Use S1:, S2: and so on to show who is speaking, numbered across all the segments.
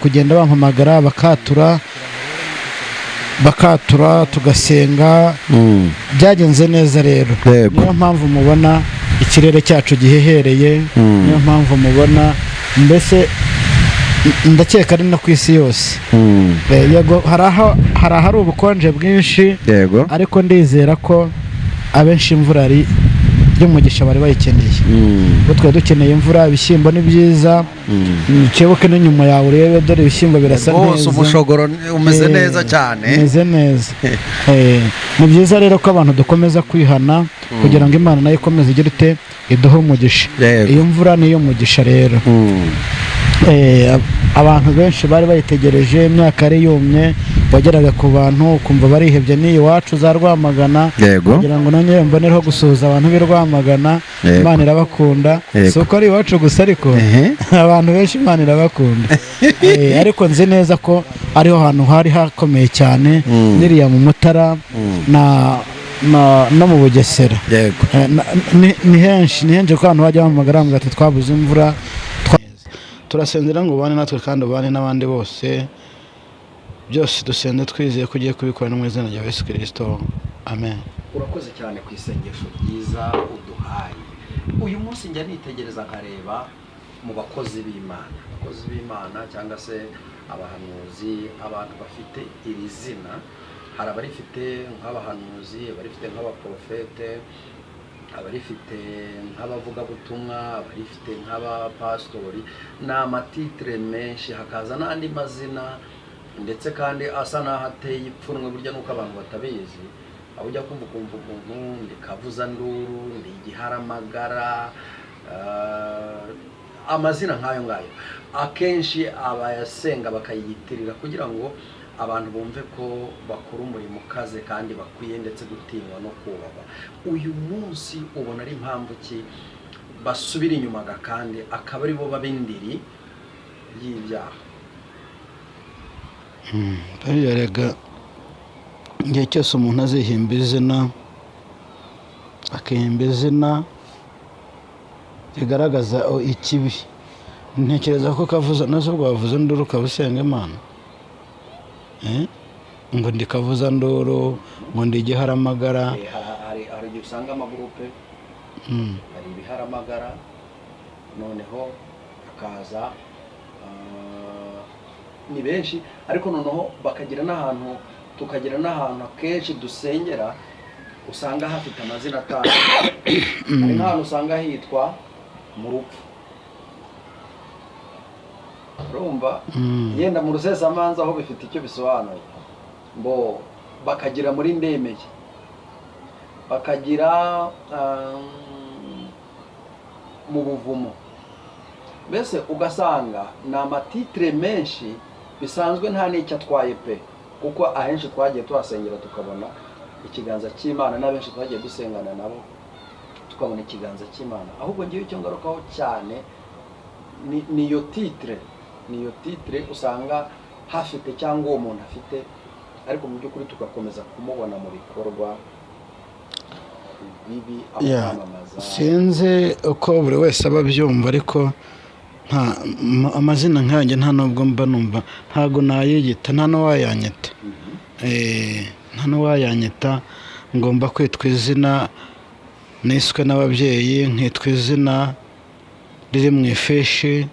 S1: kugenda bampamagara bakatura tugasenga. Byagenze neza rero, niyo mpamvu mubona ikirere cyacu gihehereye, niyo mpamvu mubona mbese ndakeka ari no ku isi yose. Yego hari ubukonje bwinshi, ariko ndizera ko abenshi imvura ari y'umugisha bari bayikeneye. Ubwo twari dukeneye imvura. Ibishyimbo ni byiza, ukebuke n'inyuma yawe urebe, dore ibishyimbo birasa neza
S2: rwose, umushogoro umeze neza cyane,
S1: umeze neza. Ni byiza rero ko abantu dukomeza kwihana kugira ngo Imana nayo ikomeze igire ite iduhe umugisha. Iyo mvura niyo mugisha rero. Abantu benshi bari bayitegereje, imyaka yari yumye, wageraga ku bantu ukumva barihebye. Ni iwacu za Rwamagana, kugira ngo none mbonereho gusuhuza abantu b'i Rwamagana. Imana irabakunda, si uko ari iwacu gusa, ariko abantu benshi Imana irabakunda. Ariko nzi neza ko ariho hantu hari hakomeye cyane, niriya mu Mutara no mu Bugesera. Ni henshi ko abantu bajya bahamagara ngo ati twabuze imvura. Turasenzera ngo ubane natwe kandi ubane n'abandi bose. Byose dusende twizeye ko ugiye kubikora mu izina rya Yesu Kristo. Amen.
S2: Urakoze cyane ku isengesho ryiza uduhaye. Uyu munsi njya nitegereza nkareba mu bakozi b'Imana cyangwa se abahanuzi, abantu bafite iri zina. Hari abarifite nk'abahanuzi, abarifite nk'abaprofete, abarifite nk'abavugabutumwa, abarifite nk'abapasitori. Ni amatitire menshi, hakaza n'andi mazina ndetse kandi asa n'aho ateye ipfunwe, burya nuko abantu batabizi. Aho ujya kumva umuntu ndi Kavuzanduru, ndi Igiharamagara, amazina nk'ayo ngayo akenshi abayasenga bakayiyitirira kugira ngo abantu bumve ko bakora umurimo ukaze kandi bakwiye ndetse gutinywa no kubahwa. Uyu munsi ubona ari impamvu ki basubira inyuma kandi akaba ari bo babindiri y'ibyaha?
S1: Bariyarega igihe cyose umuntu azihimba izina, akihimba izina rigaragaza ikibi. Ntekereza ko kavuza nazo ubwo wavuze nduru ukabusenga Imana, ngo ndi Kavuzanduru, ngo ndi Igiharamagara.
S2: Hari igihe usanga amagurupe, hari Ibiharamagara, noneho hakaza ni benshi, ariko noneho bakagira n'ahantu, tukagira n'ahantu akenshi dusengera usanga hafite amazina atandukanye. Hari nk'ahantu usanga hitwa mu rupfu, urumva, yenda mu Rusesamanza aho bifite icyo bisobanuye. Bakagira muri Ndemeye, bakagira mu Buvumo. Mbese ugasanga ni amatitire menshi bisanzwe nta n'icyo atwaye pe, kuko ahenshi twagiye tuhasengera tukabona ikiganza cy'Imana, n'abenshi twagiye dusengana nabo tukabona ikiganza cy'Imana. Ahubwo ngiye icyo ngarukaho cyane niyo titire usanga hafite cyangwa uwo muntu afite, ariko mu by'ukuri tugakomeza kumubona mu bikorwa bibi amamaza.
S1: Sinzi uko buri wese aba abyumva, ariko amazina nkanjye nta nubwo mba numva, ntago nayiyita, nta n'uwayanyita. Ngomba kwitwa izina niswe n'ababyeyi, nkitwa izina riri mu ifishi,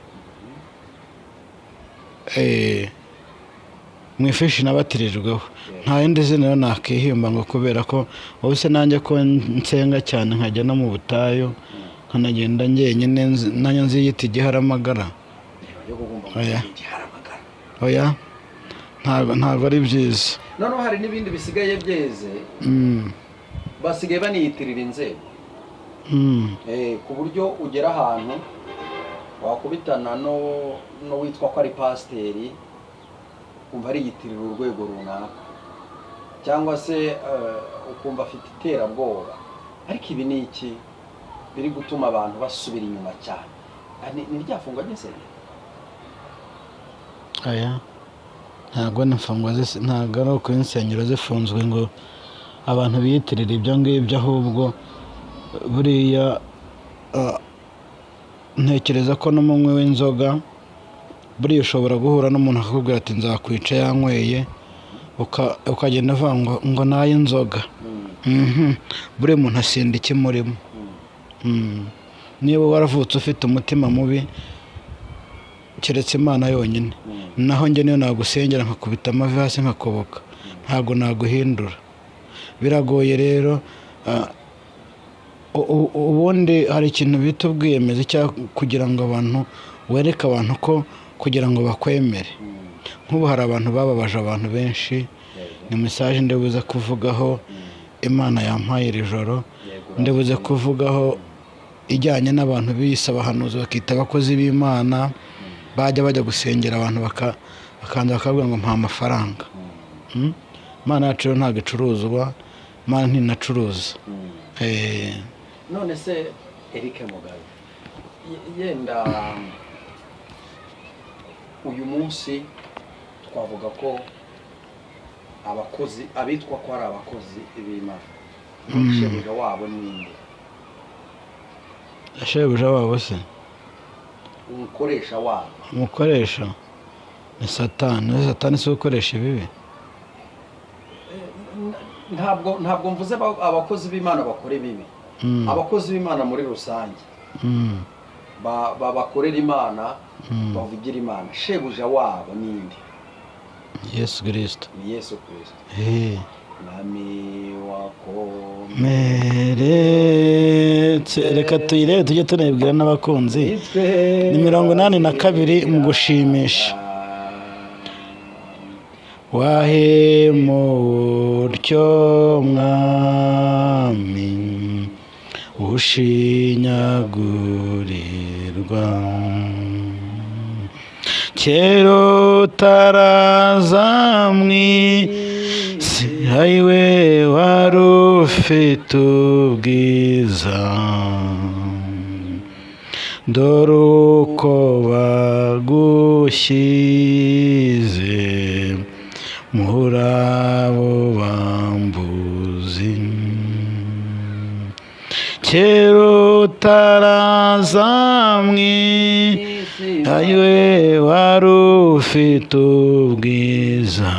S1: mu ifishi nabatirijweho. Nta yindi zina rero nakihimba ngo kubera ko wowe se nanjye ko nsenga cyane nkajya no mu butayu nkanagenda njyenyine nanjye nziyita Igiharamagara. Oya, ntabwo ari byiza.
S2: Noneho hari n'ibindi bisigaye byeze, basigaye baniyitirira inzego, ku buryo ugera ahantu wakubitana no witwa ko ari pasiteri, ukumva ariyitirira urwego runaka, cyangwa se ukumva afite iterabwoba. Ariko ibi ni iki biri gutuma abantu basubira inyuma cyane? Ni ryafungwa ry'isengero?
S1: Aya ntabwo n'imfungwa ntabwo ari uko insengero zifunzwe ngo abantu biyitirira ibyo ngibyo, ahubwo buriya ntekereza ko n'umunywi w'inzoga buriya ushobora guhura n'umuntu akakubwira ati nzakwica yanyweye, ukagenda avuga ngo nayo inzoga. Buriya umuntu asinda ikimurimo. Niba waravutse ufite umutima mubi keretse Imana yonyine, naho njye niyo nagusengera nkakubita amavi hasi nkakoboka, ntabwo naguhindura. Biragoye rero. Ubundi hari ikintu bita ubwiyemezi cyangwa kugira ngo abantu wereke abantu ko kugira ngo bakwemere. Nk'ubu hari abantu bababaje abantu benshi, ni message ndibuze kuvugaho Imana yampaye iri joro, ndibuze kuvugaho ijyanye n'abantu bise abahanuzi bakita abakozi b'Imana, bajya gusengera abantu bakanza bakavuga ngo mpa amafaranga. Imana yacu ntabwo icuruzwa, Imana ntinacuruza.
S2: None se Eric Mugabe, yenda uyu munsi twavuga ko abakozi abitwa ko ari abakozi b'Imana, shebuja wabo ninde?
S1: Shebuja wabo se
S2: umukoresha wabo?
S1: Umukoresha ni Satani. Satani si ukoresha ibibi.
S2: Ntabwo mvuze abakozi b'Imana bakora ibibi. Abakozi b'Imana muri rusange bakorera Imana, bavugira Imana. Shebuja wabo ninde?
S1: Yesu Kristo.
S2: Ni Yesu Kristo. Nami wakomeretse.
S1: Reka tuyirebe tujye tunabibwira n'abakunzi. Ni 82 mu gushimisha. Wahemutyo mwami ushinyagurirwa, kera utaraza mw'isi ayiwe wari ufite ubwiza, dore uko bagushyize muri abo bambuzi. Kera utaraza mw'isi ayiwe wari ufite ubwiza,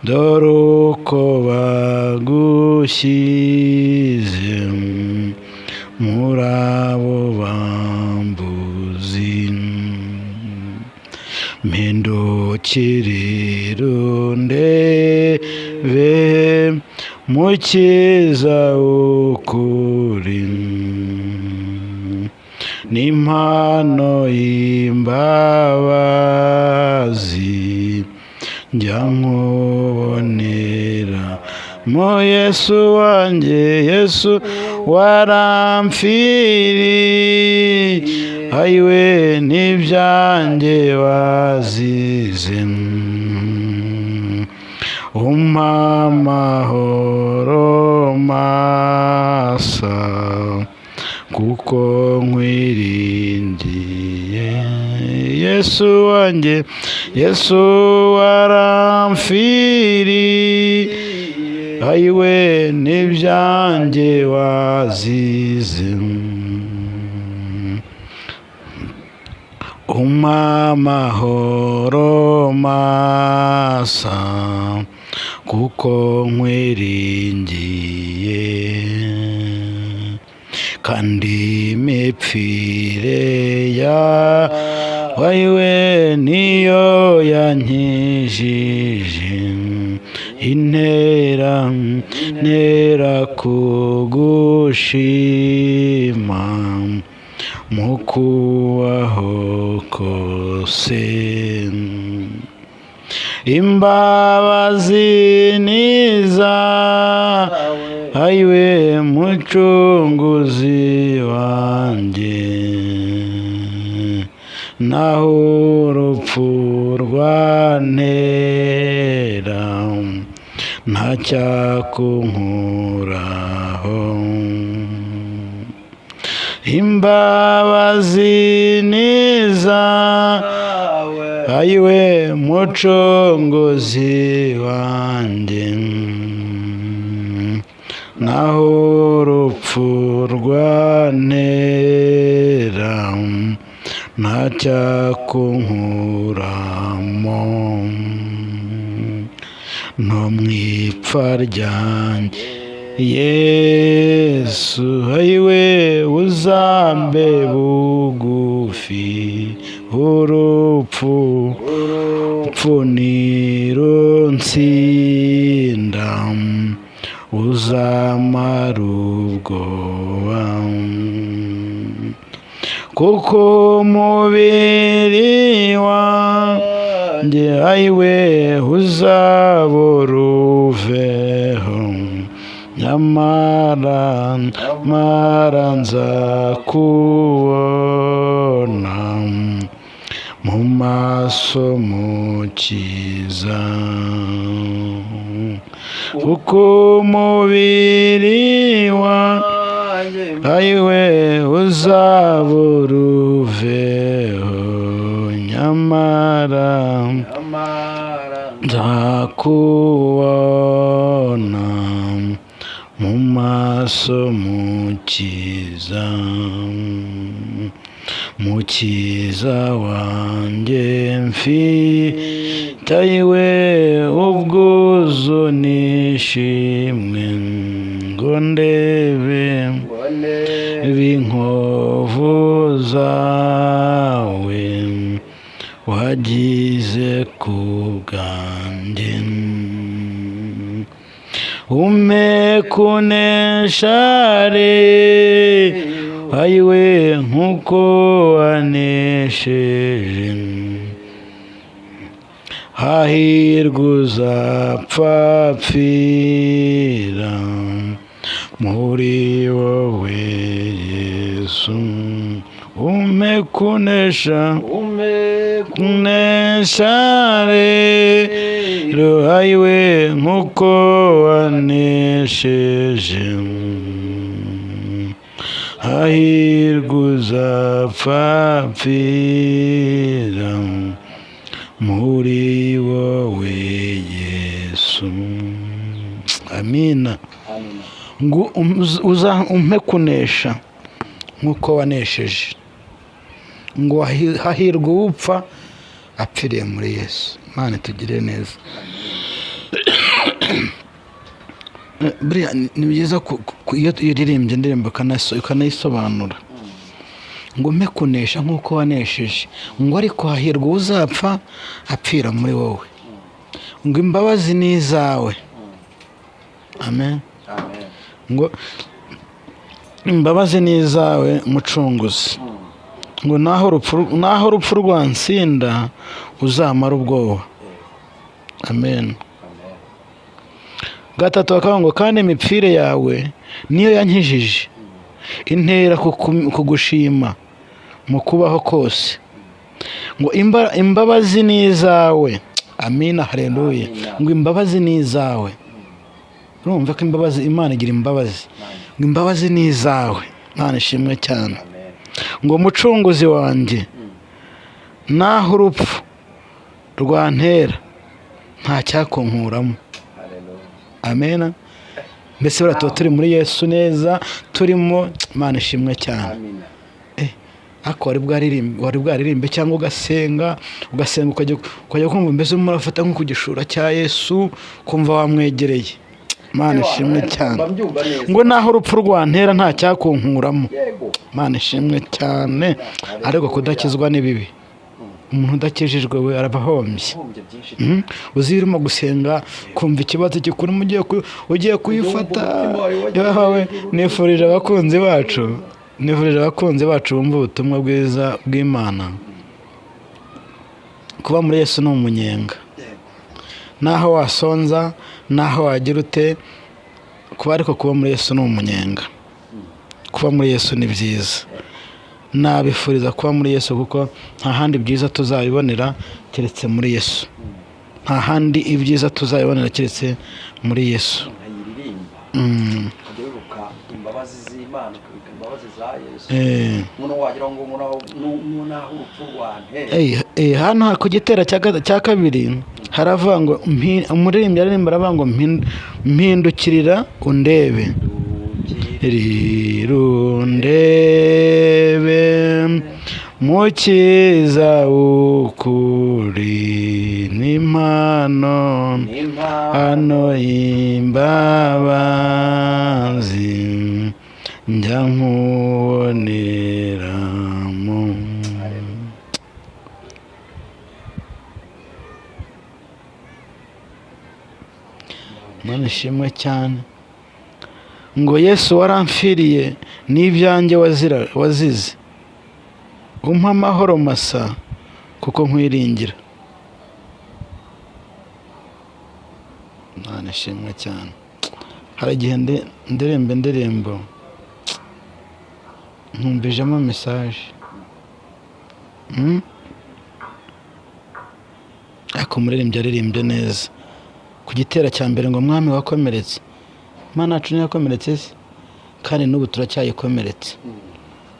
S1: dore uko bagushyize muri abo bambuzi. Mpindukirira undebe mukiza w'ukuri, n'impano y'imbabazi njya nkubonera mu Yesu wanjye. Yesu warampfiriye, ayiwe n'ibyanjye wazize, umpa amahoro masa kuko nkwiringiye. Yesu wanjye, Yesu warampfiriye, ayiwe n'ibyanjye wazize, umpa amahoro masa kuko nkwiringiye, kandi imipfire yawe ayiwe niyo yankijije, intera kugushima mu kubaho kose. Imbabazi nizawe ayiwe mucunguzi wanjye, naho urupfu rwantera ntacyakunkuraho. Imbabazi nizawe ayiwe mucunguzi wanjye, naho urupfu rwantera ntacyakunkuramo no mu ipfa ryanjye Yesu ayiwe uzambe bugufi urupfu nirunsinda uzamara ubwoba kuko umubiri wanjye ayiwe uzabura uveho nyamara nzakubona mu maso mukiza kuko umubiri wanjye ayiwe uzabura uveho nyamara nzakubona mu maso mukiza mukiza wanjye mfite ayiwe ubwuzu nishimwe ngo ndebe inkovu zawe wagize ku bwanjye umpe kunesha ayiwe nk'uko wanesheje hahirwa uzapfa apfira muri wowe Yesu umpe kunesha rero ayiwe nk'uko wanesheje hahirwa uzapfa apfira muri wowe Yesu amina ngo umpe kunesha nk'uko wanesheje ngo hahirwa upfa apfiriye muri Yesu Imana tugire neza buriya ni byiza iyo uririmbye indirimbo ukanayisobanura ngo umpe kunesha nk'uko wanesheje ngo ariko hahirwa uzapfa apfira muri wowe ngo imbabazi ni izawe amen ngo imbabazi ni izawe mucunguzi ngo naho urupfu rwansinda uzamara ubwoba amen gatatu akavuga ngo kandi imipfire yawe niyo yankijije intera kugushima mu kubaho kose ngo imbabazi ni izawe amina haleluya ngo imbabazi ni izawe urumva ko imbabazi Imana igira imbabazi ngo imbabazi ni izawe Imana ishimwe cyane ngo mucunguzi wanjye naho urupfu rwantera nta cyakunkuramo amen mbese buriya tuba turi muri Yesu neza turimo Imana ishimwe cyane ariko wari bwaririmbe cyangwa ugasenga ukajya kumva mbese murafata nko ku gishura cya Yesu kumva wamwegereye Imana ishimwe cyane ngo naho urupfu rwantera nta cyakunkuramo Imana ishimwe cyane ariko kudakizwa ni bibi umuntu udakijijwe we arabahombye uzi urimo gusenga kumva ikibazo gikurimo ugiye kuyifata yawe nifurije abakunzi bacu bumva ubutumwa bwiza bw'Imana kuba muri Yesu ni umunyenga naho wasonza naho wagira ute kuba ariko kuba muri Yesu ni umunyenga kuba muri Yesu ni byiza nabifuriza kuba muri Yesu kuko nta handi byiza tuzabibonera keretse muri Yesu nta handi ibyiza tuzabibonera keretse muri Yesu
S2: imbabazi z'Imana imbabazi za Yesu umuntu wagira ngo naho urupfu rwantera
S1: hano ku gitera cya kabiri haravuga ngo umuririmbyi aririmba aravuga ngo mpindukirira undebe rirundebe mukiza w'ukuri n'impano y'imbabazi njya nkuboneramo. Mana ishimwe cyane ngo Yesu waramfiriye n'ibyanjye wazize, umpa amahoro masa kuko nkwiringira. Mana ishimwe cyane. Hari igihe ndirimba indirimbo nkumvijemo mesaje, ariko umuririmbyi aririmbye neza. Ku gitera cya mbere ngo mwami wakomeretse, Mana yacu ntiyakomeretse se, kandi n'ubu turacyayikomeretse,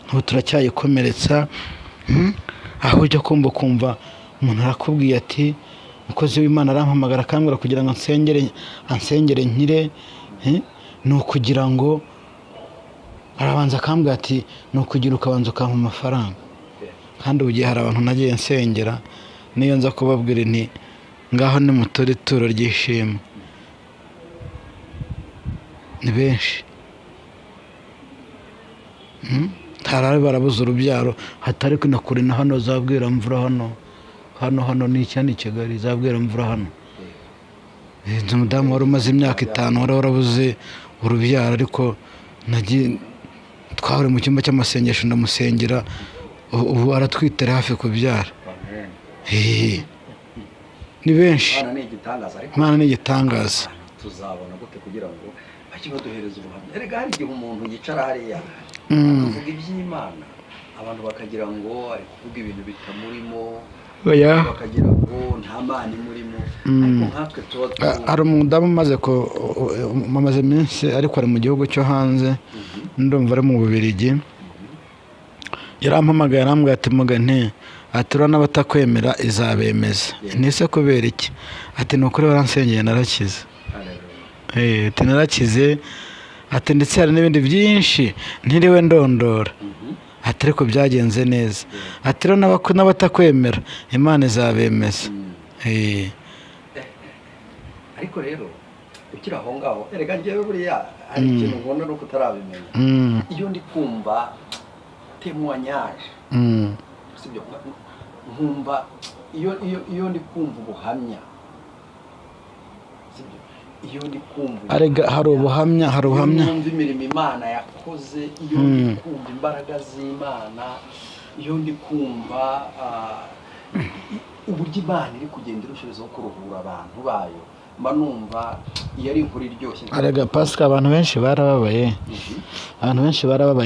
S1: n'ubu turacyayikomeretsa. Aho ujya kumva ukumva umuntu arakubwiye ati umukozi w'Imana arampamagara akambwira kugira ngo ansengere nkire, ni ukugira ngo arabanza akambwira ati ni ukugira ukabanza ukampa amafaranga. Kandi ubu gihe hari abantu nagiye nsengera, niyo nza kubabwira nti ngaho nimutore ituro ry'ishimwe, ni benshi. Harari barabuze urubyaro, hatari kwinakure na hano zabwira mvura hano ni cyane Kigali, zabwira mvura hano. Umudamu wari umaze imyaka 5 wari warabuze urubyaro, ariko twahore mu cyumba cy'amasengesho ndamusengera, ubu aratwitera hafi kubyara. Ni benshi. Mana ni igitangaza.
S2: Tuzabona gute kugira ngo bakibaduhereza ubuhamya? Erega hari igihe umuntu yicara hariya avuga iby'Imana, abantu bakagira ngo ari kuvuga ibintu bitamurimo, bakagira ngo nta Mana imurimo, ariko nkatwe tuba
S1: hari umudamu umaze iminsi ariko ari mu gihugu cyo hanze, ndumva ari mu Bubiligi. Yarampamagaye arambwira ati mugane atura n'abatakwemera izabemeza. Nise kubera iki? Ati ni ukuri waransengeye narakize. Ati narakize, ati ndetse hari n'ibindi byinshi ntiriwe ndondora, ati ariko byagenze neza. Ati rero n'abatakwemera Imana izabemeza.
S2: Ariko rero ukiri aho ngaho, erega njyewe buriya hari ikintu nkunda no kutarabimenya. Iyo ndi kumva témoignage, sibyo nkumva iyo ndi kumva ubuhamya, sibyo iyo ndi kumva
S1: arega hari ubuhamya
S2: numva imirimo Imana yakoze, iyo ndi kumva imbaraga z'Imana, iyo ndi kumva uburyo Imana iri kugenda irushijeho kuruhura abantu bayo, mba numva iyo ari inkuru iryoshye.
S1: Arega Pasika, abantu benshi barababaye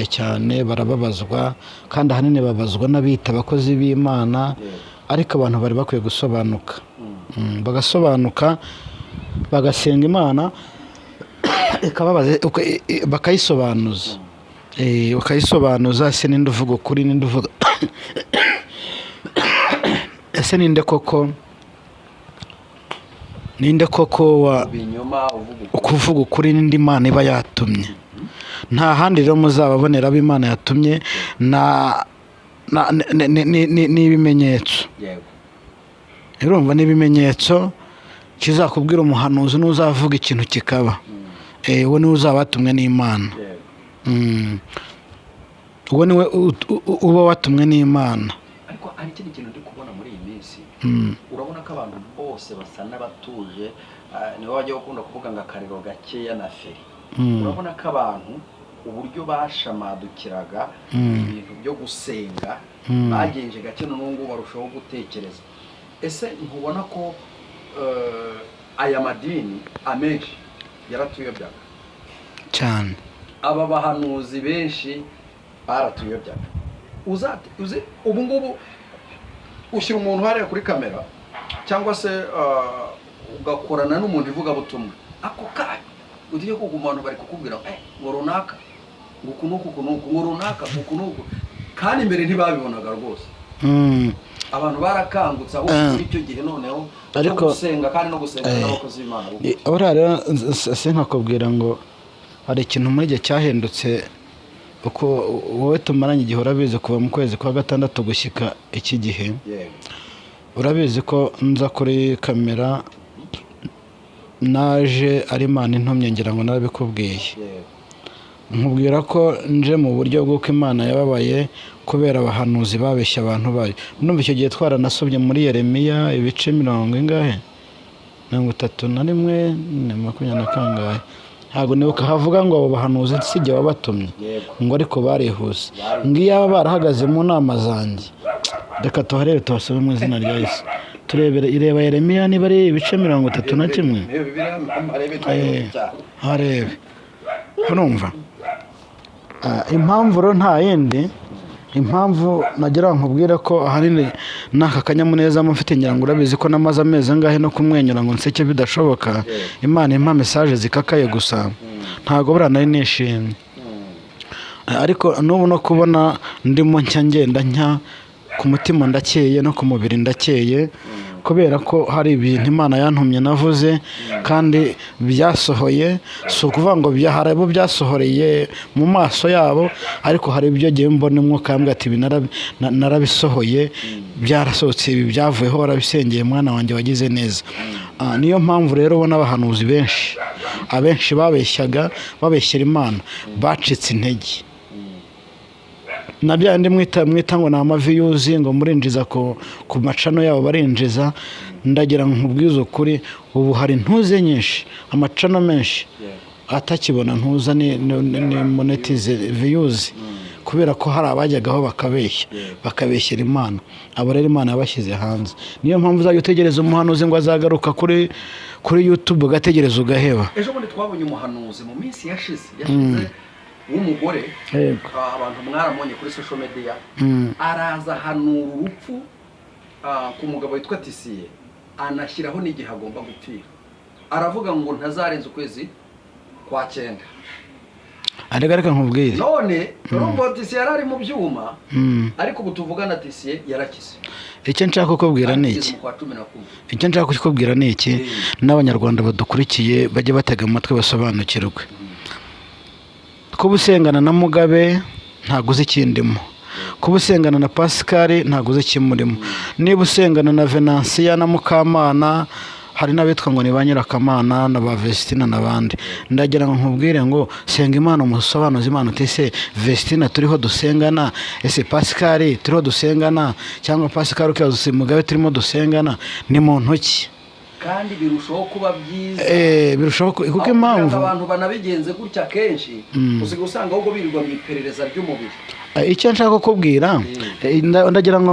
S1: cyane, barababazwa, kandi ahanini babazwa n'abita abakozi b'Imana. Ariko abantu bari bakwiye gusobanuka, bagasobanuka, bagasenga Imana bakayisobanuza, bakayisobanuza. Ese ninde uvuga ukuri, ninde uvuga ese ninde koko kuvuga ukuri, n'indi Mana iba yatumye. Nta handi rero muzababonera ab'Imana yatumye n'ibimenyetso. Urumva n'ibimenyetso kizakubwira umuhanuzi n'uzavuga ikintu kikaba, uwo niwe uzaba watumwe n'Imana. Uwo niwe uba watumwe n'Imana.
S2: Ariko hari ikindi kintu ndi kubona muri iyi minsi, urabona ko abantu bose basa n'abatuje, nibo bajya gukunda kuvuga ngo akariro gakeya na feri. Urabona ko abantu uburyo bashamadukiraga ibintu byo gusenga bagenje gake, n'ubu barushaho gutekereza. Ese ntubona ko aya madini amenshi yaratuyobyaga
S1: cyane?
S2: Aba bahanuzi benshi baratuyobyaga. Uzi ubu ngubu ushyira umuntu hariya kuri kamera, cyangwa se ugakorana n'umuntu ivuga butumwa, ako kanya ugiye kuguma abantu bari kukubwira ngo runaka ngo runaka ngo, kandi mbere ntibabibonaga rwose. Abantu barakangutse aho muri icyo gihe, noneho ariko gusenga kandi no gusenga n'abakozi b'Imana.
S1: Ora rero sinkakubwira ngo hari ikintu muri gihe cyahindutse uko wowe tumaranye igihe urabizi kuva mu kwezi kwa gatandatu gushyika iki gihe urabizi ko nza kuri kamera naje ari Imana intumye ngira ngo narabikubwiye nkubwira ko nje mu buryo bw'uko Imana yababaye kubera abahanuzi babeshya abantu bayo. Numva icyo gihe twaranasomye muri Yeremiya ibice 31 20 kangahe ntabwo nibuka havuga ngo abo bahanuzi sijye wabatumye ngo ariko barihuse ngiyaba barahagaze mu nama zanjye. Reka tuharebe tubasome mu izina rya Yesu turebere ireba Yeremiya niba ari ibice 31 harebe urumva impamvu ro nta yindi impamvu nagira nkubwira ko ahanini naka kanyamuneza mufite ngira ngo urabizi ko namaze amezi angahe no kumwenyura ngo nseke bidashoboka Imana impa message zikakaye gusa ntago burana nishimye ariko n'ubu no kubona ndimo nshya ngenda nshya ku mutima ndakeye no ku mubiri ndakeye kubera ko hari ibintu Imana yantumye navuze kandi byasohoye so kuvuga ngo byaharabu byasohoreye mu maso yabo ariko hari ibyo giye mbona umwuka yambwa ati narabisohoye byarasohotse ibi byavuyeho warabisengeye mwana wanjye wagize neza. Niyo mpamvu rero ubona abahanuzi abenshi babeshyera Imana bacitse intege nabya ndi mwita ngo na amaviyuzi ngo murinjiza ku macano yabo barinjiza ndagira nkubwiza ukuri ubu hari ntuze nyinshi amacano menshi atakibona ntuza ni monetize views kubera ko hari abajyagaho bakabeshyera Imana abo rero Imana yabashyize hanze. Niyo mpamvu uzajya utegereza umuhanuzi ngo azagaruka kuri YouTube ugategereza ugaheba.
S2: Ejo bundi twabonye umuhanuzi mu minsi yashize w'umugore abantu mwaramonye kuri social media araza hanura urupfu ku mugabo witwa Tisiye anashyiraho n'igihe agomba gupfira aravuga ngo ntazarenza ukwezi kwa 9
S1: arega nkubwire
S2: none urumva Tisiye yarari mu byuma ariko ubu tuvugana Tisiye yarakize.
S1: Icyo nshaka kukubwira ni iki n'abanyarwanda badukurikiye bajye batega amatwi basobanukirwe kuba usengana na Mugabe ntago uzi ikindimo kuba usengana na Pascal ntago uzi ikimurimo niba usengana na Venansia na Mukamana hari n'abitwa ngo ni ba Nyirakamana na ba Vestina n'abandi ndagira ngo nkubwire ngo senga Imana umusobanuzi Imana utese Vestina turiho dusengana ese Pascal turiho dusengana cyangwa Pascal ukazuse Mugabe turimo dusengana ni mu ntoki
S2: kandi birushaho kuba byiza
S1: birushaho kuko impamvu
S2: abantu banabigenze gutya kenshi usiga usanga ahubwo birirwa mu iperereza ry'umubiri.
S1: Icyo nshaka kukubwira ndagira ngo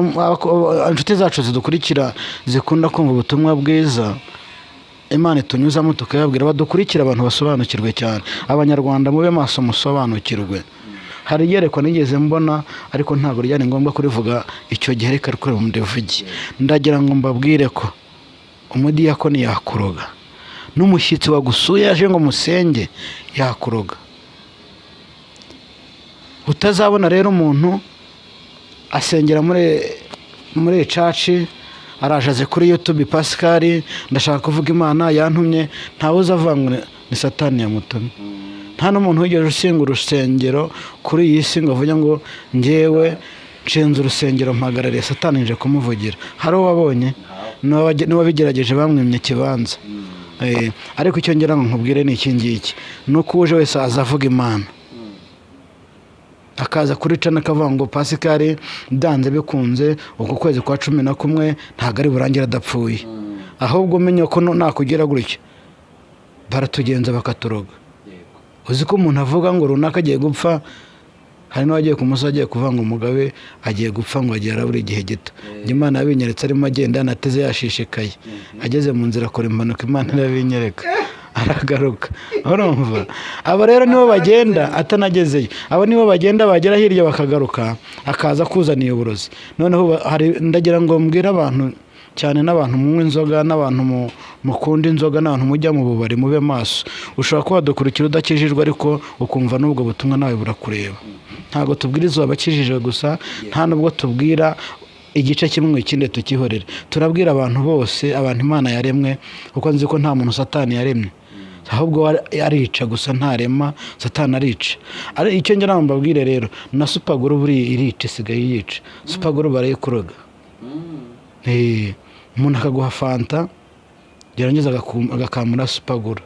S1: inshuti zacu zidukurikira zikunda kumva ubutumwa bwiza Imana itunyuzamo tukayabwira badukurikira abantu basobanukirwe cyane abanyarwanda mube maso musobanukirwe. Hari yerekwa nigeze mbona ariko ntabwo ryari ngombwa kurivuga icyo gihe reka rukore mu ndivugi ndagira ngo mbabwire ko umudiyakoni yakuroga n'umushyitsi wagusuye aje ngo musenge yakuroga. Utazabona rero umuntu asengera muri church arajaze kuri YouTube Pascal ndashaka kuvuga Imana yantumye ntawe uzavanga ni Satani yamutumye. Nta n'umuntu wigeze usenga urusengero kuri iyi si ngo avuge ngo ngewe nshinze urusengero mpagarariye Satani nje kumuvugira. Hari wabonye n'ababigerageje bamwimye kibanza ariko icyo ngira ngo nkubwire ni iki ngiki nuko uje wese azavuga Imana akaza kuri cana akavuga ngo Pascal danze bikunze uko kwezi kwa 11 ntago ari burangira adapfuye ahubwo menye ko nakugera gutyo baratugenza bakaturoga. Uzi ko umuntu avuga ngo runaka agiye gupfa hari n'abagiye kumusa agiye kuvanga Mugabe agiye gupfa ngo agera buri gihe gito Imana yabinyeretse arimo agenda nateze yashishikaye ageze mu nzira akora impanuka Imana irabinyereka aragaruka urumva. Aba rero nibo bagenda atanagezeyo abo nibo bagenda bagera hirya bakagaruka akaza kuzaniye uburozi. Noneho hari ndagira ngo mbwira abantu cyane n'abantu munywa inzoga n'abantu mukunda inzoga n'abantu mujya mu bubari mube maso. Ushobora kuba dukurikira udakijijwe ariko ukumva n'ubwo butumwa nawe burakureba. Ntago tubwirizwa abakijijwe gusa nta nubwo tubwira igice kimwe ikindi tukihorera turabwira abantu bose abantu Imana yaremwe kuko nzi ko nta muntu Satani yaremye ahubwo arica gusa ntarema, satani arica. Icyo ngira ngo mbabwire rero, na supaguru buri irica, isigaye yica. Supaguru barayikuroga, umuntu akaguha fanta yarangiza agakamura supaguru.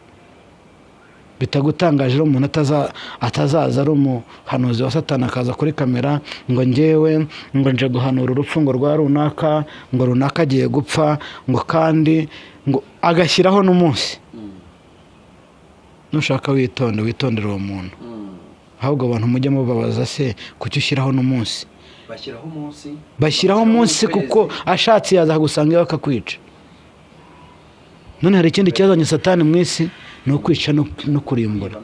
S1: Bitagutangaje rero umuntu atazaza ari umuhanuzi wa satani akaza kuri kamera ngo njyewe ngo nje guhanura urupfu ngo rwa runaka, ngo runaka agiye gupfa, ngo kandi ngo agashyiraho n'umunsi. Nushaka witondere uwo muntu. Ahubwo abantu mujye mubabaza, se kuki ushyiraho n'umunsi? Bashyiraho umunsi kuko ashatse yaza gusanga iwe akakwica. None hari ikindi cyazanye satani mu isi, ni ukwica no kurimbura.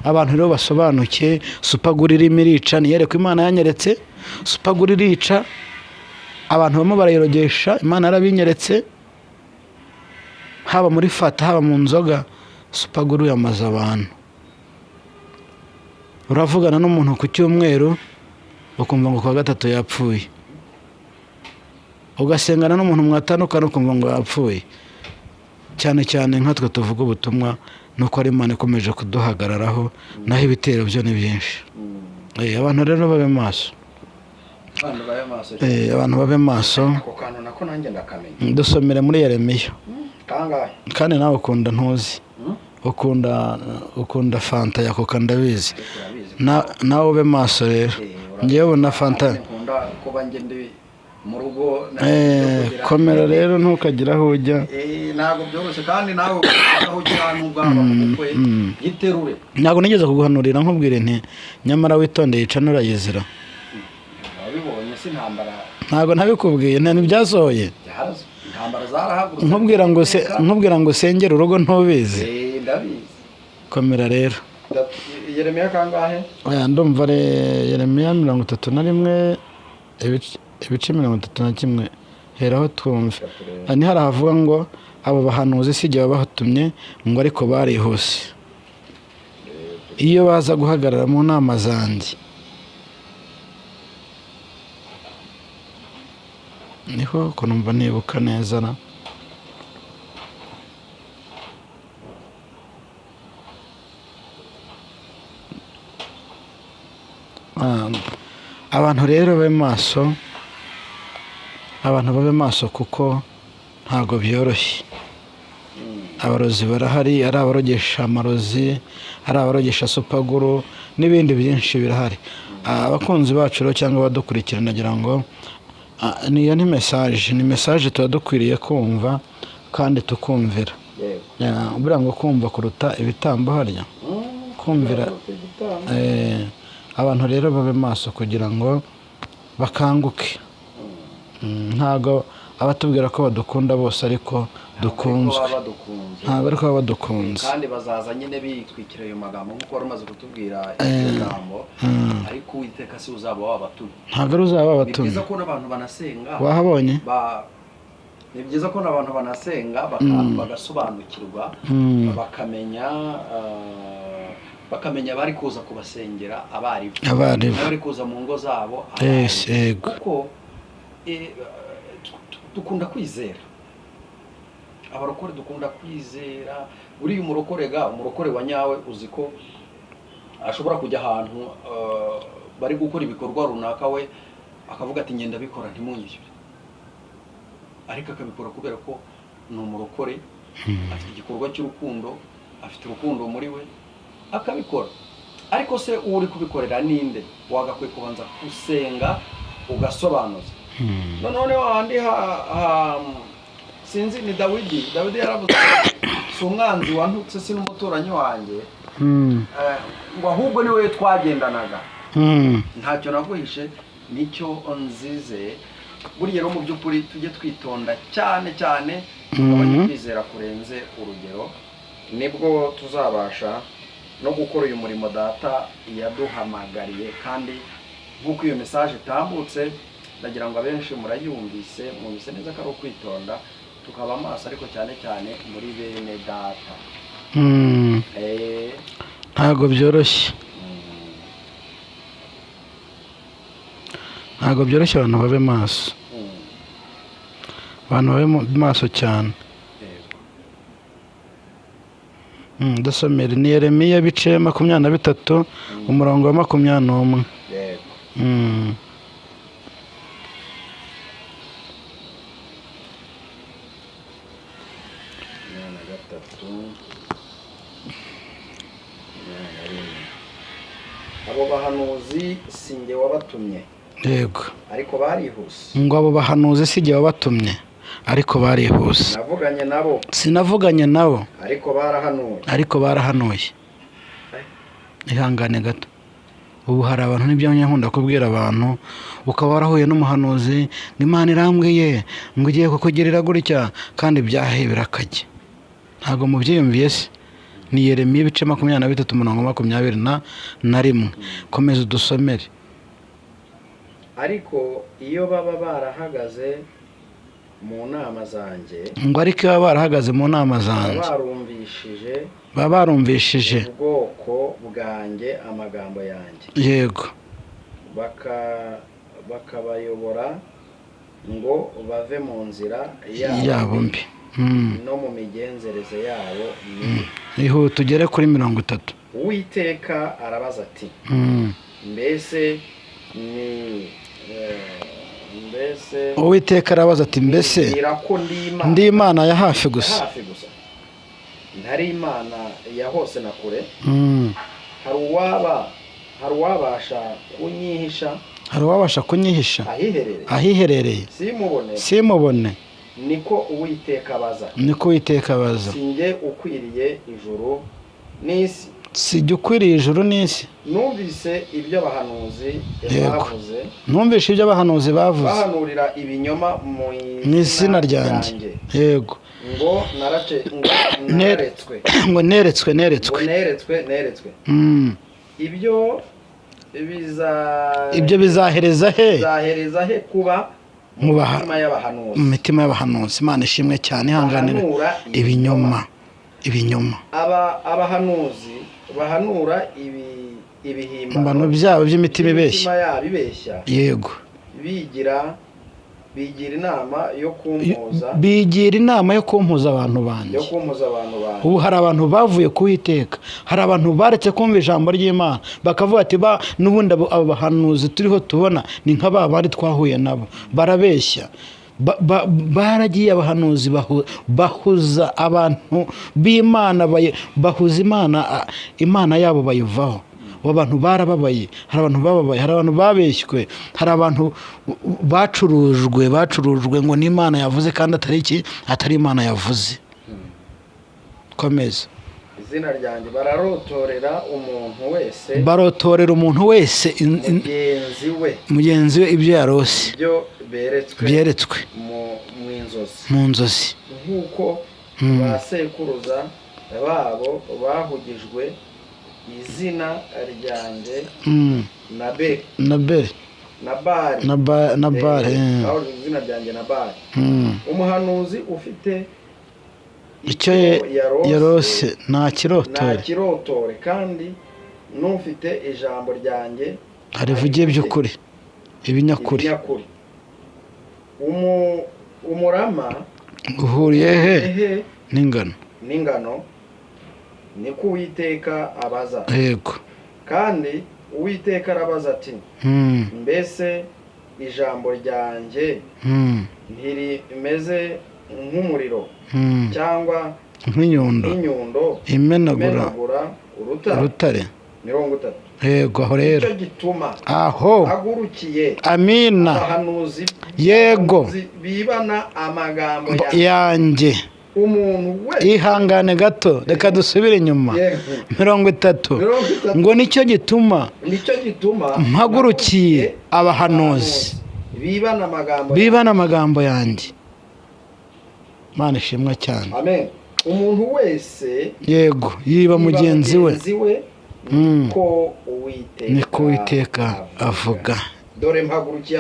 S1: Abantu rero basobanuke, supaguru irimo irica, niyereko Imana yanyeretse. Supaguru irica, abantu bamwe barayirogesha, Imana yarabinyeretse, haba muri fata haba mu nzoga. Supaguru yamaze abantu. Uravugana n'umuntu ku cyumweru ukumva ngo kwa gatatu yapfuye, ugasengana n'umuntu mwatandukana ukumva ngo yapfuye. Cyane cyane nkatwe tuvuga ubutumwa, nuko ari Imana ikomeje kuduhagararaho, naho ibitero byo ni byinshi. Abantu rero babe maso, abantu babe maso. Dusomere muri Yeremiya. Kandi nawe ukunda ntuzi, ukunda fanta ya Coca ndabizi, nawe ube maso rero. Ngewe na fanta mu rugo komera rero, ntukagira aho ujya.
S2: Ntabwo byoroshye, kandi nawe aho ujya n'ubwaba mu bukwe yiterure.
S1: Ntabwo nigeze kuguhanurira nkubwire nti nyamara witondeye ica nurayizira.
S2: Wabibonye si intambara?
S1: Ntabwo ntabikubwiye, ntibyasohoye.
S2: Intambara zarahagurutse.
S1: Nkubwira ngo usengere urugo ntubizi.
S2: Ndabizi.
S1: Komera rero.
S2: Yeremiya kangahe?
S1: Ndumva ari Yeremiya 31 ibice 31. Heraho twumve. Ni haravuga ngo abo bahanuzi si jye babatumye, ngo ariko barihuse. Iyo baza guhagarara mu nama zanjye, niho ko numva nibuka neza na abantu rero babe maso. Abantu babe maso kuko ntago byoroshye. Abarozi barahari, ari abarogesha amarozi, ari abarogesha supaguru n'ibindi byinshi birahari. Abakunzi bacu rero cyangwa abadukurikirana, nagira ngo niyo ni message tuba dukwiriye kumva kandi tukumvira. Buriya ngo kumva kuruta ibitambo harya. Kumvira. Abantu rero babe maso kugira ngo bakanguke. Ntago abatubwira ko badukunda bose ariko dukunzwe, ntabwo ariko baba badukunze.
S2: Kandi bazaza nyine bitwikira ayo magambo nk'uko wari umaze kutubwira ijambo, ariko Uwiteka si uzaba wabatumye.
S1: Ntabwo ari uzaba wabatumye.
S2: Ni byiza ko n'abantu banasenga.
S1: Wahabonye?
S2: Ni byiza ko n'abantu banasenga bagasobanukirwa, bakamenya bari kuza kubasengera abaribo, bari kuza mu ngo zabo. Kuko dukunda kwizera, abarokore dukunda kwizera. Buriya umurokore wa nyawe uzi ko ashobora kujya ahantu bari gukora ibikorwa runaka, we akavuga ati ngenda bikora ntimunyishyure, ariko akabikora kubera ko ni umurokore, afite igikorwa cy'urukundo, afite urukundo muri we, akabikora. Ariko se uri kubikorera ninde? Wagakwiye kubanza gusenga ugasobanuza. None wandi sinzi ni Dawidi yaravuze si umwanzi wantutse, si n'umuturanyi wanjye, ngo ahubwo niwe twagendanaga, ntacyo naguhishe nicyo nzize. Buriya rero mu by'ukuri tujye twitonda cyane cyane, tukabasha kwizera kurenze urugero, nibwo tuzabasha no gukora uyu murimo Data yaduhamagariye. Kandi nk'uko iyo message itambutse, ndagira ngo abenshi murayumvise, mwumvise neza ko ari ukwitonda, tukaba amaso, ariko cyane cyane muri bene Data.
S1: Ntabwo byoroshye, ntabwo byoroshye. Abantu babe maso, abantu babe maso cyane. dusomere ni Yeremiya bice 23 umurongo wa 21.
S2: yego abo bahanuzi sinjye wabatumye
S1: yego
S2: ariko barihuse
S1: ngo abo bahanuzi sinjye wabatumye ariko barihuse
S2: navuganye nabo
S1: sinavuganye nabo
S2: ariko barahanuye
S1: ihangane gato ubu hari abantu n'ibyo nkunda kubwira abantu ukaba warahuye n'umuhanuzi n'Imana irambwiye ngo ugiye kukugirira gutya kandi byahe birakajye ntago mubyiyumviye se ni Yeremiya bice 23 umurongo 21 komeza udusomere
S2: ariko iyo baba barahagaze mu nama zanjye
S1: ngo ariko iyo baba barahagaze mu nama zanjye baba barumvishije
S2: ubwoko bwanjye amagambo yanjye
S1: yego
S2: bakabayobora ngo bave mu nzira
S1: yabo mbi
S2: no mu migenzereze yabo
S1: ihute ugere kuri 30.
S2: Uwiteka arabaza ati mbese
S1: Uwiteka arabaza ati mbese ndi Imana ya hafi gusa
S2: ntari Imana ya hose na kure hari uwabasha kunyihisha ahiherereye simubone niko Uwiteka abaza
S1: sinjye ukwiriye ijuru n'isi sijya ukwiriye ijuru n'isi
S2: numvise ibyo abahanuzi bavuze bahanurira ibinyoma mu izina ryanjye
S1: yego
S2: ngo
S1: neretswe ibyo bizahereza he kuba mu mitima y'abahanuzi. Imana ishimwe cyane ihanganira ibinyoma
S2: abahanuzi bahanura ibihimbano
S1: byabo by'imitima ibeshya yego bigira inama yo kumpuza abantu banjye. Ubu hari abantu bavuye kuwiteka, hari abantu baretse kumva ijambo ry'Imana bakavuga ati n'ubundi abo bahanuzi turiho tubona ni nk'aba bari twahuye nabo barabeshya. Baragiye abahanuzi bahuza abantu b'Imana, bahuza Imana yabo bayivaho. Abantu barababaye, hari abantu bababaye, hari abantu babeshywe, hari abantu bacurujwe ngo n'Imana yavuze kandi atari Imana yavuze. Komeza.
S2: Izina ryanjye
S1: barotorera umuntu wese mugenzi we ibyo yarose byeretswe mu nzozi
S2: nk'uko basekuruza babo bahugijwe izina ryanjye Nabali izina ryanjye Nabali. Umuhanuzi ufite
S1: icyo yarose ntakirotore
S2: kandi n'ufite ijambo ryanjye
S1: harivugiye by'ukuri ibinyakuri.
S2: Umurama
S1: uhuriye he n'ingano
S2: niko Uwiteka abaza.
S1: Yego.
S2: Kandi Uwiteka arabaza ati mbese ijambo ryanjye ntirimeze nk'umuriro cyangwa
S1: nk'inyundo imenagura urutare.
S2: 30.
S1: Yego. Aho rero
S2: icyo gituma
S1: hagurukiye amina yego
S2: bibana amagambo
S1: yanjye. Umuntu we ihangane gato, reka dusubire inyuma. 30 ngo nicyo gituma mpagurukiye abahanuzi bibana amagambo yanjye. Imana ishimwe cyane.
S2: Amen. Umuntu wese
S1: yego yiba mugenzi we
S2: niko Uwiteka
S1: avuga.
S2: Dore mpagurukiye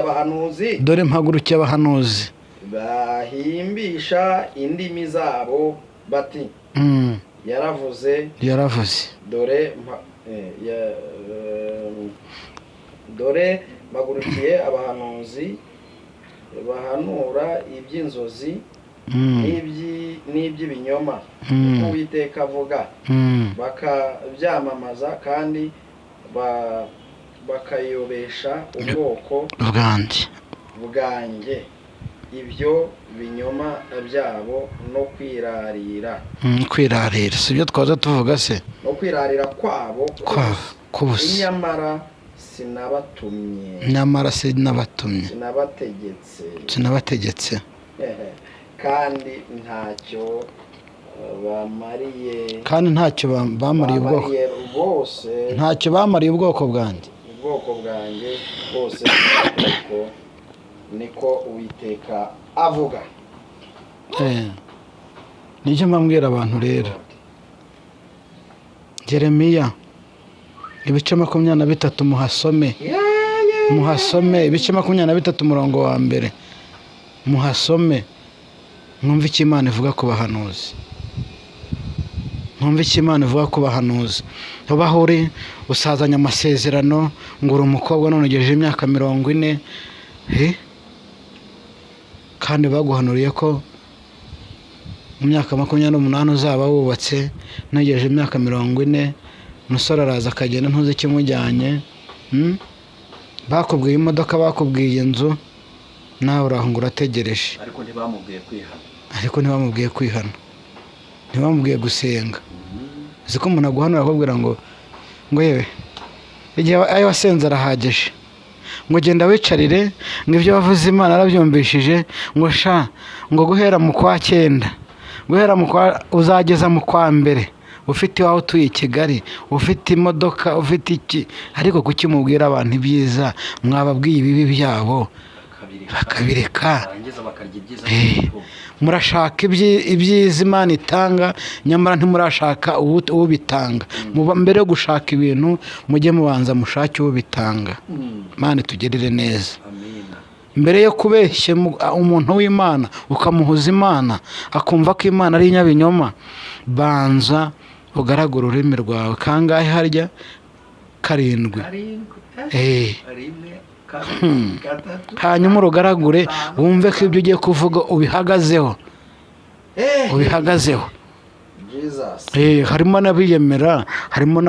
S2: abahanuzi bahimbisha indimi zabo bati yaravuze. Dore mpagurukiye abahanuzi bahanura iby'inzozi n'iby'ibinyoma uko Uwiteka avuga bakabyamamaza kandi bakayobesha ubwoko bwanjye ibyo binyoma byabo no kwirarira
S1: si byo twaza tuvuga se
S2: no kwirarira kwabo
S1: kubusa nyamara sinabatumye sinabategetse
S2: kandi ntacyo
S1: bamariye ubwoko bwanjye bwose
S2: niko Uwiteka avuga.
S1: nicyo mbabwira abantu rero. Yeremiya ibice 23 muhasome ibice 23 umurongo wa mbere muhasome mwumve icyo Imana ivuga ku bahanuzi. Ubaho uri usazanya amasezerano ngo uri umukobwa none ugejeje imyaka 40 kandi baguhanuriye ko mu myaka 28 uzaba wubatse nagejeje imyaka 40 umusore araza akagenda ntuzi kimujyanye. Bakubwiye imodoka, bakubwiye inzu, nawe uraho urategereje.
S2: Ariko
S1: ntibamubwiye kwihana, ntibamubwiye gusenga. Ziko umuntu aguhanura akubwira ngo yewe igihe ayo wasenze arahagije, ngo genda wicarire, ngo ibyo wavuze Imana arabyumvishije, ngo guhera mu kwa 9 uzageza mu kwa 2 ufite iwawe utuye i Kigali, ufite imodoka, ufite iki. Ariko kuki mubwira abantu ibyiza mwababwiye ibibi byabo bakabireka? Murashaka ibyiza Imana itanga, nyamara ntimurashaka ubitanga. Mbere yo gushaka ibintu mujye mubanza mushake ubitanga. Imana itugirire neza. Mbere yo kubeshya umuntu w'Imana ukamuhuza Imana akumva ko Imana ari inyabinyoma, banza ugaragura ururimi rwawe. Kangahe harya? 7. Hanyuma urugaragure wumve ko ibyo ugiye kuvuga ubihagazeho. Harimo n'abiyemera, harimo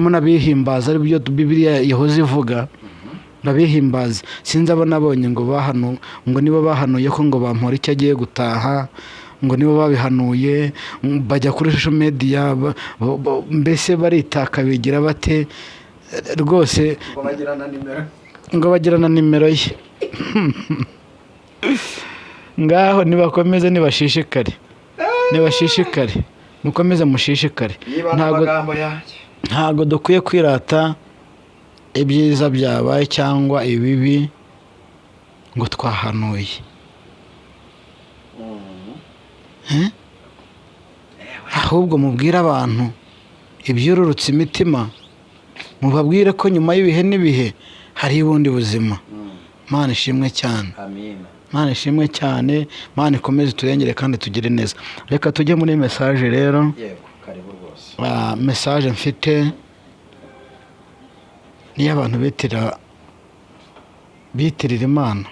S1: n'abihimbaza, ari byo Bibiliya yahoze ivuga. Babihimbaza sinzi abonye ngo ngo nibo bahanuye ko ngo bampora icyo agiye gutaha, ngo nibo babihanuye, bajya kuri social media, mbese baritaka bigira bate rwose, ngo bagirana nimero ye. Ngaho nibakomeze nibashishikare, mukomeze mushishikare. Ntago dukwiye kwirata ibyiza byabaye cyangwa ibibi ngo twahanuye. Ahubwo mubwire abantu ibyururutse imitima, mubabwire ko nyuma y'ibihe n'ibihe hari ubundi buzima. Imana ishimwe cyane. Imana ishimwe cyane. Imana ikomeze turengere kandi tugire neza. Reka tujye muri message rero. Message mfite ni abantu bitirira Imana.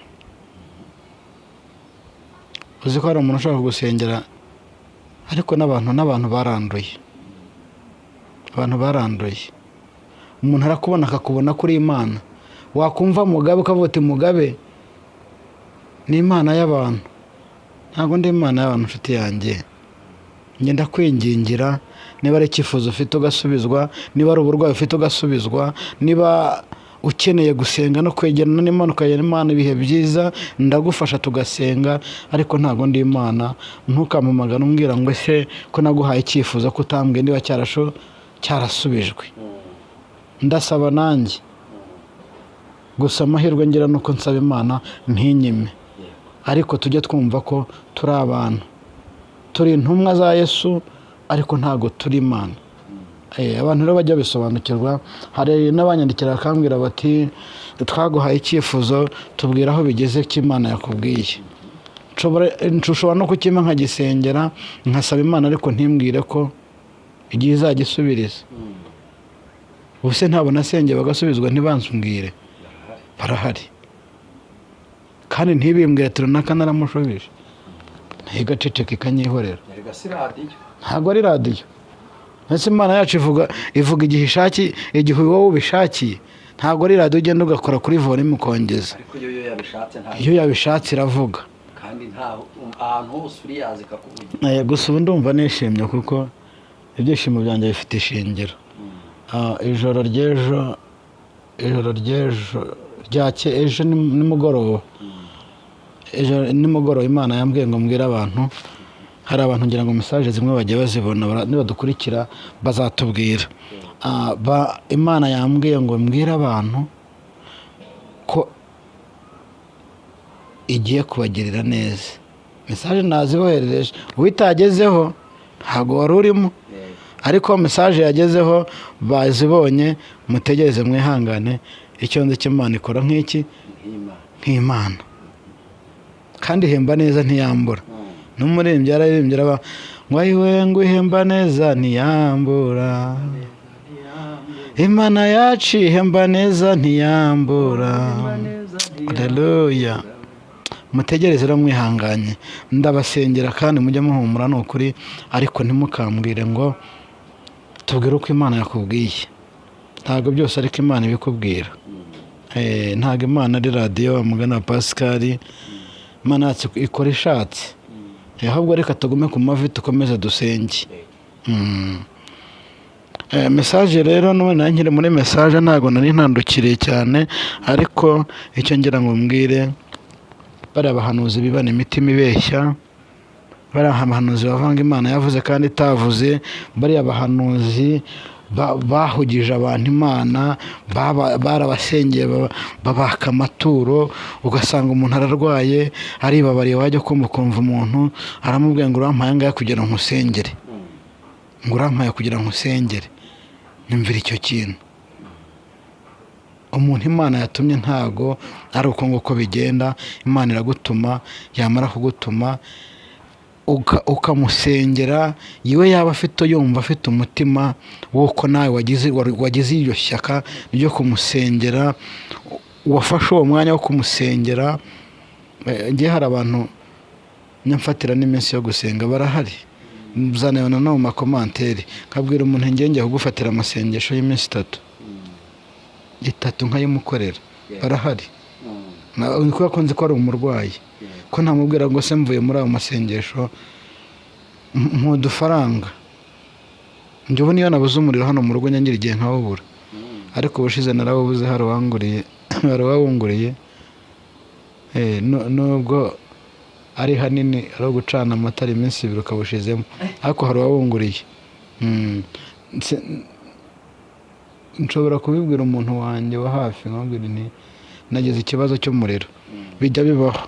S1: Uzi ko hari umuntu ushaka gusengera ariko n'abantu baranduye. Umuntu arakubona akakubona kuri Imana, wakumva Mugabe ukavuga uti Mugabe ni Imana y'abantu. Ntabwo ndi Imana y'abantu nshuti yanjye. Ngenda kwingingira, niba ari icyifuzo ufite ugasubizwa, niba ari uburwayi ufite ugasubizwa, niba ukeneye gusenga no kwegerana n'Imana ukagirana Imana ibihe byiza, ndagufasha tugasenga. Ariko ntabwo ndi Imana. Ntukampamagara umbwira ngo ese ko naguhaye icyifuzo ko utambwiye niba cyarasubijwe. Ndasaba nanjye gusa amahirwe ngira nuko nsaba Imana ntinyime. Ariko tujye twumva ko turi abantu, turi intumwa za Yesu, ariko ntago turi Imana. Abantu rero bajya bisobanukirwa. Hari n'abanyandikira akambwira bati twaguhaye icyifuzo, tubwira aho bigeze cy'Imana yakubwiye. Nshobora no kukima nkagisengera nkasaba Imana, ariko ntimbwire ko igihe izagisubiriza. Ubuse ntabona asengeye bagasubizwa ntibansumbwire. Barahari kandi ntibimbwire turunaka naramushubije. igaceceka ikanyihorera.
S2: Erega si radiyo.
S1: Ntabwo ari radiyo. Ese Imana yacu ivuga igihe ishakiye, igihe wowe ubishakiye. Ntabwo ari radiyo ugenda ugakora kuri volume ukongeza.
S2: Ariko iyo
S1: yabishatse iravuga.
S2: Kandi ahantu hose uri yazi ikakuvugira.
S1: Gusa ubu ndumva nishimye kuko ibyishimo byanjye bifite ishingiro. Ijoro nimugoroba Imana yambwiye ngo mbwire abantu, hari abantu ngira ngo message zimwe bagiye bazibona nibadukurikira bazatubwira. Imana yambwiye ngo mbwire abantu ko igiye kubagirira neza. Message naziboherereje, witagezeho ntago wari urimo, ariko message yagezeho bazibonye. Mutegereze mwihangane, icyo nzi cy'Imana ikora nk'Imana kandi ihemba neza ntiyambura. N'umuririmbyi yararirimbye ngo ayiwe ngo ihemba neza ntiyambura, Imana yacu ihemba neza ntiyambura. Haleluya. Mutegereze rero mwihanganye, ndabasengera kandi mujye muhumura n'ukuri, ariko ntimukambwire ngo tubwire uko Imana yakubwiye. Ntabwo byose ariko Imana ibikubwira. Ntabwo Imana ari radiyo amugana Pascal. Imana ikora ishatse. Ahubwo reka tugume ku mavi tukomeze dusenge. Message rero none nkiri muri message ntago nari ntandukiriye cyane, ariko icyo ngira ngo mbwire bari abahanuzi bibana imitima ibeshya, bari abahanuzi bavanga Imana yavuze kandi itavuze, bari abahanuzi bahugije abantu Imana, barabasengeye babaka amaturo, ugasanga umuntu ararwaye aribabariye, wajya kumva umuntu aramubwira ngo urampaye ngaya kugira ngo nkusengere, ngo urampaye kugira ngo nkusengere. Nimvira icyo kintu. Umuntu Imana yatumye ntago ari uko nguko bigenda. Imana iragutuma, yamara kugutuma ukamusengera, yiwe yaba yumva afite umutima w'uko nawe wagize iryo shyaka ryo kumusengera, wafashe uwo mwanya wo kumusengera. Ngiye hari abantu nyamfatira n'iminsi yo gusenga barahari, muzanabona no mu makomantere, kabwira umuntu ngiye kugufatira amasengesho y'iminsi 3 nkayimukorera. Barahari. Niko yakunze ko ari umurwayi, ko ntamubwira ngo se mvuye muri ayo masengesho mpudufaranga. Njye ubu niyo nabuze umuriro hano mu rugo nyangira igihe nkawubura, ariko ubushize narawubuze hari uwawunguriye. Nubwo ari hanini ari gucana amatara iminsi 2 ukabushizemo, ariko hari uwawunguriye. Nshobora kubibwira umuntu wanjye wa hafi nkabwira nti nagize ikibazo cy'umuriro. Bijya bibaho.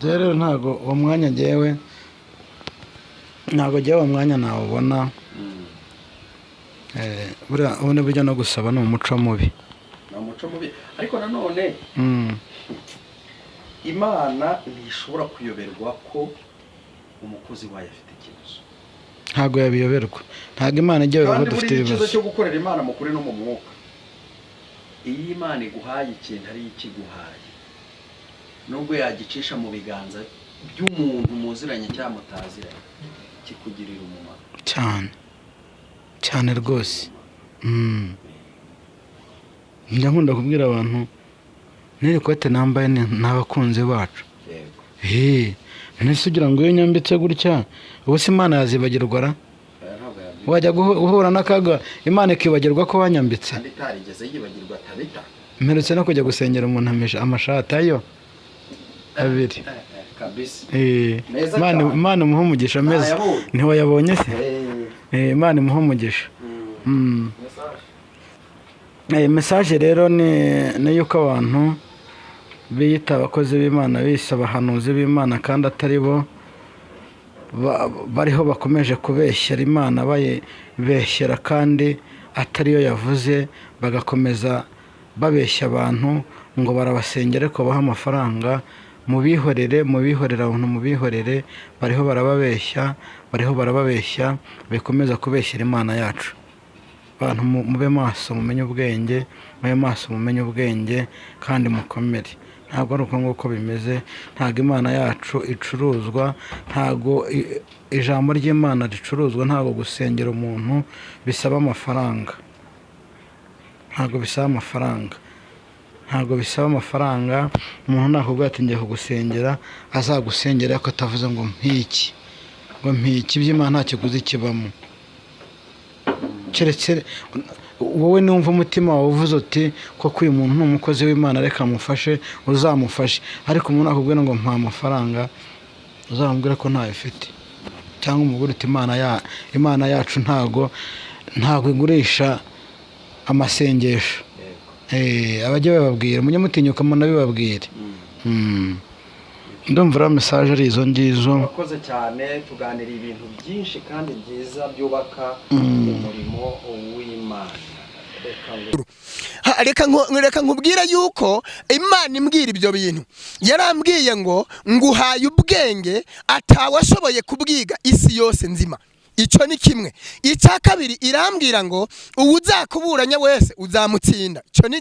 S1: Rero ntago uwo mwanya ngewe uwo mwanya nawubona. Ubone burya no gusaba ni umuco mubi.
S2: Ariko nanone Imana ntishobora kuyoberwa ko umukozi wayo afite ikibazo.
S1: Ntago yabiyoberwa. Ntago Imana ijya yoberwa dufite ibibazo.
S2: Ikibazo cyo gukorera Imana mu kuri no mu mwuka. Iyi Imana iguhaye ikintu ari ikiguhaye, nubwo yagicisha mu biganza by'umuntu muziranye cyangwa mutaziranye, kikugirira umumaro
S1: cyane rwose. Njya nkunda kubwira abantu niri kote nambaye n'abakunzi bacu. Nese ugira ngo iyo nyambitse gutya ubu se Imana yazibagirwa ra? Wajya guhura n'akaga Imana ikibagirwa ko wanyambitse?
S2: Kandi itarigeze yibagirwa tabita.
S1: Mperutse no kujya gusengera umuntu amashati ayo 2
S2: kabisa.
S1: Imana imuhe umugisha meza. Ntiwayabonye se? Imana imuhe umugisha. Message rero ni yuko abantu biyita abakozi b'Imana, bise abahanuzi b'Imana, kandi atari bo bariho bakomeje kubeshyera Imana, bayibeshyera kandi atariyo yavuze, bagakomeza babeshya abantu ngo barabasengera ko baha amafaranga. Mubihorere abantu, mubihorere, bariho barababeshya, bikomeza kubeshyera Imana yacu. Abantu mube maso, mumenye ubwenge, kandi mukomere. Ntabwo ari uko nguko bimeze, ntabwo Imana yacu icuruzwa, ntabwo ijambo ry'Imana ricuruzwa, ntabwo gusengera umuntu bisaba amafaranga, ntabwo bisaba amafaranga. Umuntu nakubwira ati ngiye kugusengera, azagusengera ariko atavuze ngo mpiki by'Imana nta kiguzi kibamo. Keretse wowe niwumva umutima wawe uvuze uti koko uyu muntu ni umukozi w'Imana, reka mufashe, uzamufashe. Ariko umuntu nakubwira ngo mpa amafaranga, uzamubwira ko ntayo ufite, cyangwa umubwira uti Imana yacu ntabwo igurisha amasengesho. Abajya bababwira, mujye mutinyuka munabibabwire. Ndumva uriya mesaje ari izo ngizo.
S2: Murakoze cyane, tuganira ibintu byinshi kandi byiza byubaka umurimo w'Imana.
S3: reka nkubwire yuko Imana imbwira ibyo bintu, yarambwiye ngo nguhaye ubwenge atawashoboye kubwiga isi yose nzima. Icyo ni kimwe. Icya kabiri irambwira ngo uwuzakuburanya wese uzamutsinda. Icyo ni